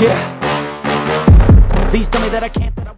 Yeah. Please tell me that I can't. That I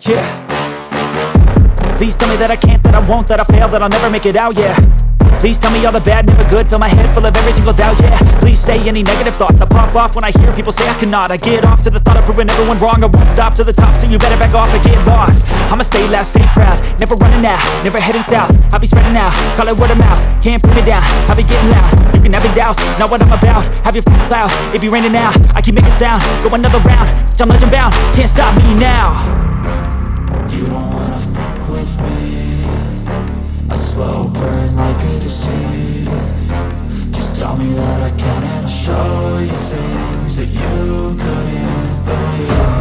Yeah. Please tell me that I can't, that I won't, that I fail, that I'll never make it out, yeah. Please tell me all the bad, never good, fill my head full of every single doubt, yeah. Please say any negative thoughts, I pop off when I hear people say I cannot. I get off to the thought of proving everyone wrong, I won't stop to the top, so you better back off and get lost. I'ma stay loud, stay proud, never running out, never heading south. I'll be spreading out, call it word of mouth, can't put me down, I'll be getting loud. You can have it douse, not what I'm about, have your f***ing cloud, it be raining now. I keep making sound, go another round, I'm legend bound, can't stop me now. You don't wanna f*** with me, a slow burn like a disease. Just tell me that I can and I'll show you things that you couldn't believe.